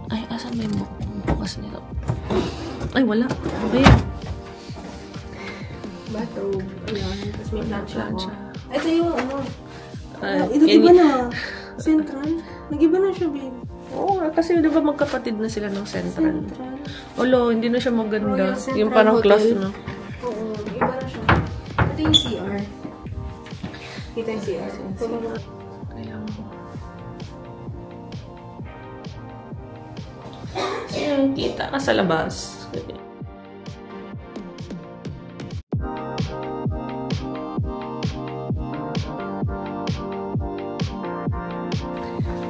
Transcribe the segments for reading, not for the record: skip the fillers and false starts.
Ay, asan may bukas nito? Ay, wala. Okay. Bathrobe. Ayan. Tapos may plancha. Ito yung ano. Nag-iba na. Central. Nag-iba na siya, babe. Oo, kasi di ba magkapatid na sila ng Central? Olo, hindi na siya maganda. Yung parang Hotel. class, no? Oo, nag-iba na siya. Ito yung CR. Kita yung CR. Kaya mo. Ayan, kita ka sa labas.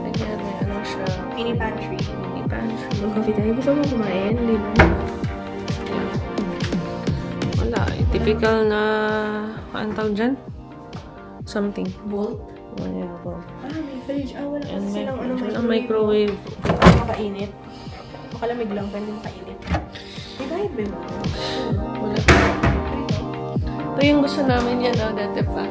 Ayan, may ano siya. Mini pantry. Mini pantry. Mag-coffee tayo. Gusto mo kumain? Hindi ba? Wala. Typical na, ano tawag dyan? Something. Volt? Ayan, po. May fridge. Wala And kasi silang microwave. Makainit. Makalamig lang, pwede makainit. May diet ba ba? Wala. Ito yung gusto namin yan, dati pa.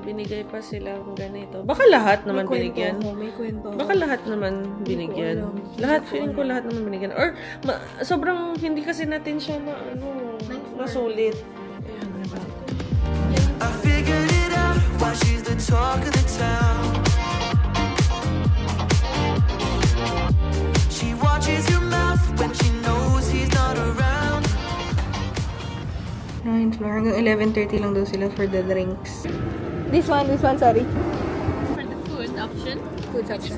Binigay pa sila kung ganito. Baka lahat naman binigyan. May kwento. Baka lahat naman binigyan. Lahat, feeling ko lahat naman binigyan. Or, sobrang hindi kasi natin siya masulit. Ayan, diba? I figured it out while she's the talk of the town. She watches your mouth when she knows he's not around. 9th floor. Hanggang 11:30 lang daw sila for the drinks. This one, sorry. For the food option,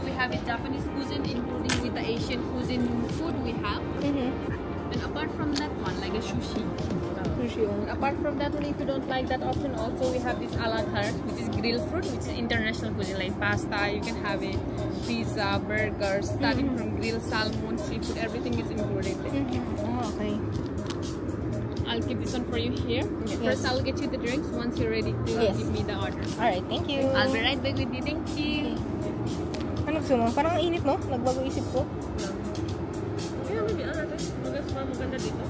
we have a Japanese cuisine, including with the Asian cuisine food we have. And apart from that one, like a sushi. Apart from that one, if you don't like that option, also we have this a la carte, which is grilled fruit, which is international cuisine, like pasta. You can have a pizza, burgers, starting from grilled salmon, seafood, everything is included. Oh, okay. I'll keep this one for you here. Okay, first, I'll get you the drinks once you're ready to give me the order. Alright, thank you. I'll be right back with you. Thank you. Ano gusto mo? Parang ang init, no? Nagbago isip ko. Kaya maybe ano natin? Maganda dito.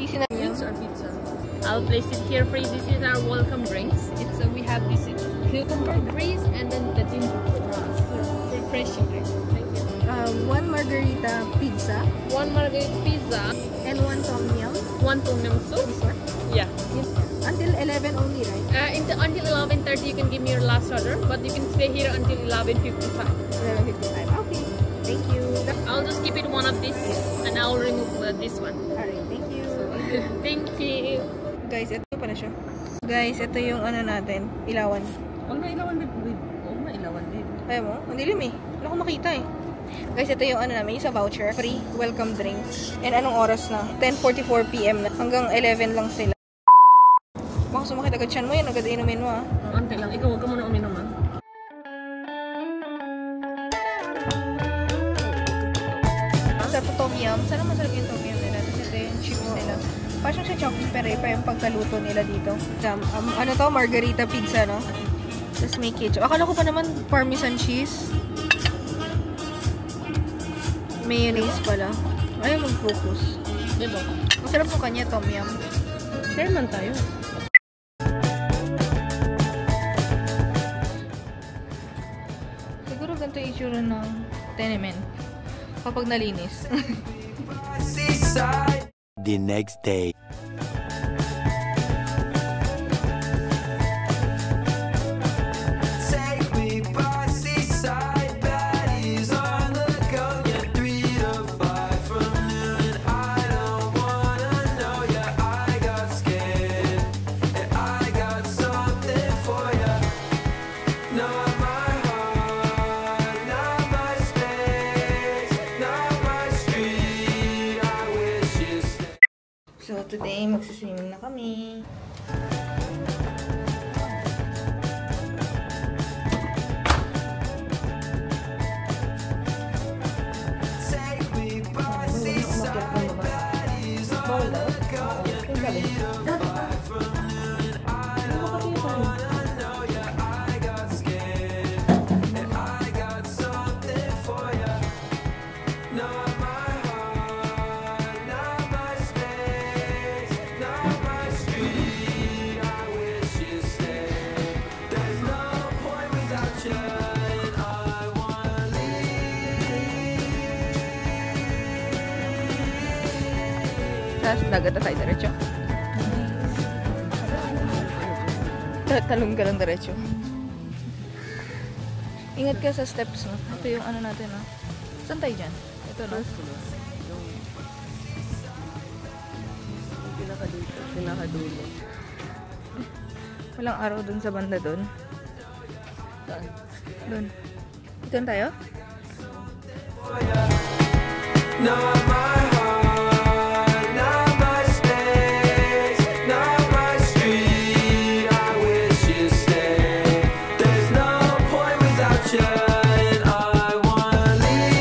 Easy na yun. Pizza. I'll place it here for you. This is our welcome drinks. It's we have this cucumber breeze and then the ginger refreshing drink. Thank you. One margarita pizza. One margarita pizza and one tom yum. One tom yum soup. This one? Yeah. Until 11 only, right? Until 11:30 you can give me your last order, but you can stay here until 11:55. 11:55. Okay. Thank you. I'll just keep it one of these and I'll remove this one. Alright, thank you. Thank you. Guys, ito pala siya. Guys, ito yung ano natin, ilawan. Huwag na ilawan, babe. Huwag na ilawan, babe. Ayaw mo? Ang dilim eh. Wala ko makita eh. Guys, ito yung ano namin, yung sa voucher. Free welcome drink. And anong oras na? 10:44 PM na. Hanggang 11 lang sila. Baka sumakit agad siyan mo yan. Agad inumin mo ah. Ante lang. Ikaw, huwag ka muna uminom ah. Masarap tom yum. Sana masarap yung tom yum nila. Tapos ito yung chips nila. Parang siya chocolate pero iba yung pagkaluto nila dito. Ano to? Margarita pizza, no? Tapos may ketchup. Akala ko pa naman parmesan cheese. Mayonnaise pala. Ayaw mag-focus. Diba? Masarap po kanya, tom yum. Share man tayo. Siguro ganito yung itsura ng tenement. Kapag nalinis. The next day. So, today, magsiswimming na kami. Tapos dagat na tayo diretso. Talong ka lang diretso. Ingat ka sa steps, no? Ito yung ano natin, no? Saan tayo dyan? Ito, no? Pinakadulo. Walang araw dun sa banda dun. Saan? Dun. Ito tayo? Not my heart, not my space, not my street. I wish you'd stay. There's no point without you, and I wanna leave.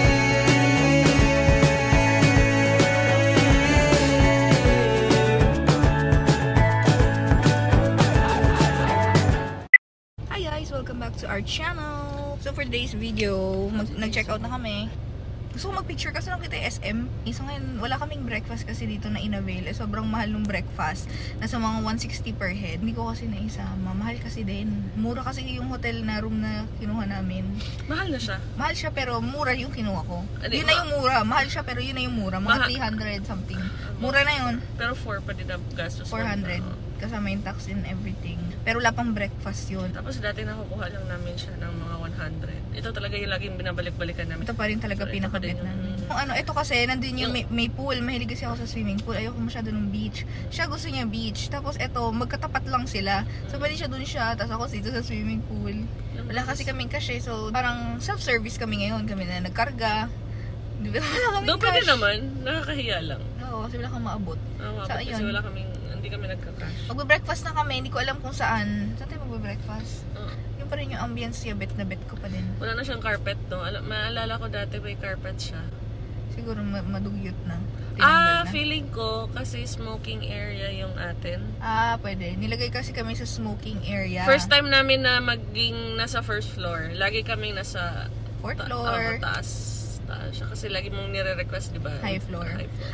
Hi guys! Welcome back to our channel! So for today's video, nag-check out na kami. Gusto ko mag-picture kasi nung kita SM. So ngayon, wala kaming breakfast kasi dito na in-avail. Sobrang mahal ng breakfast. Nasa mga 160 per head. Hindi ko kasi naisama. Mahal kasi din. Mura kasi yung hotel na room na kinuha namin. Mahal na siya? Mahal siya pero mura yung kinuha ko. Yun na yung mura. Mahal siya pero yun na yung mura. Mga 300 something. Mura na yun. Pero 4 pa din ang gastos. 400. Kasama yung tax and everything. Pero wala pang breakfast yun. Tapos dati nakukuha lang namin siya ng mga 100. Ito talaga yung laging binabalik-balikan namin. Ito pa rin talaga pinaka-bet namin. Ito kasi, nandun yung may pool. Mahilig kasi ako sa swimming pool. Ayoko masyado ng beach. Siya gusto niya beach. Tapos ito, magkatapat lang sila. So, pwede siya dun siya. Tapos ako dito sa swimming pool. Wala kasi kaming cash. So, parang self-service kami ngayon. Kami na nagkarga. Di ba? Wala kaming cash. Pwede naman. Nakakahiya lang. Oo, kasi wala kang maabot. Kasi wala kaming, hindi kami nagka-cash. Magbe-breakfast na kami. Hindi ko alam kung saan. Saan tayo magbe-breakfast? Yung pa rin yung ambience niya, bet na bet ko pa din. Wala na siyang carpet, no? Maalala ko dati may carpet siya. Siguro madugyot na. Feeling ko kasi smoking area yung atin. Pwede. Nilagay kasi kami sa smoking area. First time namin na maging nasa first floor. Lagi kaming nasa fourth floor. Taas siya kasi lagi mong nire-request, di ba? High floor.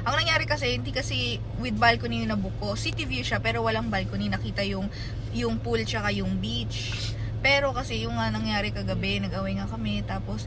Ang nangyari kasi, hindi kasi with balcony yung nabuko. City view siya, pero walang balcony. Nakita yung pool tsaka yung beach. Pero kasi yung nangyari kagabi, nag-away nga kami. Tapos,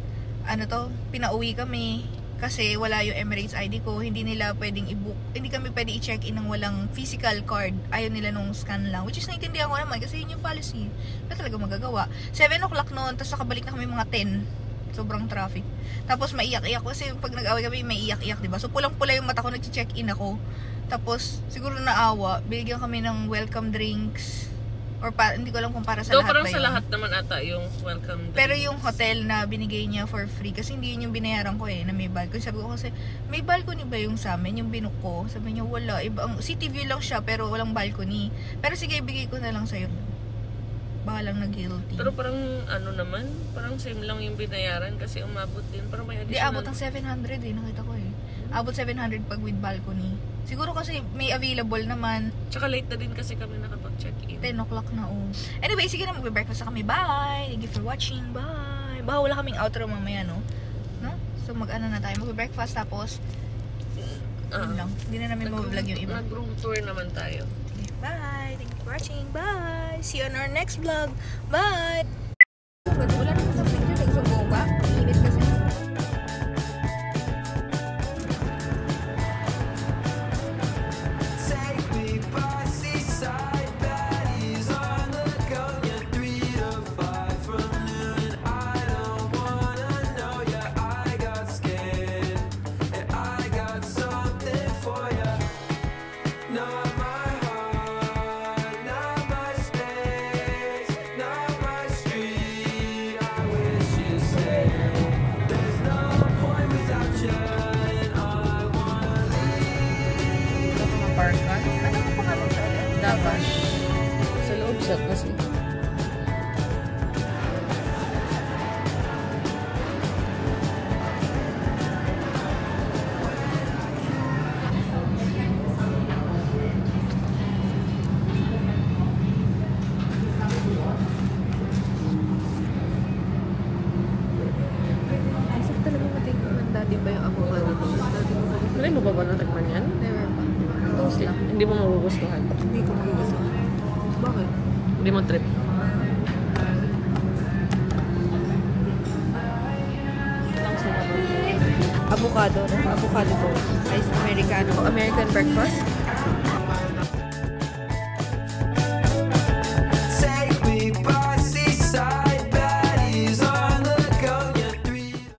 pinauwi kami. Kasi wala yung Emirates ID ko. Hindi nila pwedeng i-book. Hindi kami pwede i-check in ng walang physical card. Ayaw nila nung scan lang. Which is naiintindihan ko naman kasi yun yung policy. Wala talaga magagawa. 7 o'clock noon, tapos nakabalik na kami mga 10. Sobrang traffic. Tapos maiyak-iyak kasi pag nag-away kami may iyak-iyak, diba? So pulang-pula yung mata ko, nag-check-in ako. Tapos siguro naawa, binigyan kami ng welcome drinks. Or hindi ko alam kung para sa lahat parang ba yun. Sa lahat naman ata yung welcome drinks. Pero yung hotel na binigay niya for free, kasi hindi yun yung binayaran ko na may balcony. Sabi ko kasi, may balcony ba yung sa amin? Yung binook ko. Sabi niya, wala. Ang city view lang siya, pero walang balcony. Pero sige, ibigay ko na lang sa'yo. Baka lang nag-guilty. Pero parang naman, parang same lang yung binayaran kasi umabot din. Parang may additional. Di, abot ng 700 nakita ko Abot 700 pag with balcony. Siguro kasi may available naman. Tsaka late na din kasi kami nakapag-check-in. 10 o'clock na Anyway, sige na, magbe-breakfast na kami. Bye! Thank you for watching. Bye! Baka wala kaming outro mamaya, no? So mag-ano na tayo. Magbe-breakfast tapos yun lang. Hindi na namin mag-vlog yung iba. Mag-room tour naman tayo. Bye! Thank you for watching. Bye! See you on our next vlog. Bye! Wala naman sa picture. Nagsubo ba? Init kasi. Take me by seaside, baddies on the go. You're 3 to 5 from noon. I don't wanna know ya. I got scared, and I got something for ya. Not my heart, not my space, not my street. I wish you'd stay. There's no point without you, and I wanna leave. Park ka? Ano ang pangalan sa ulit? Dabash. Sa loob siya kasi. Isip talaga matikman dati ba yung avocado toast? Hindi mo ba natikman yan? Never pa. Toast lang. Hindi mo magugustuhan. Hindi ko magugustuhan. Bakit? Hindi mo trip. Avocado avocado, no? Avocado toast. Iced Americano. American breakfast.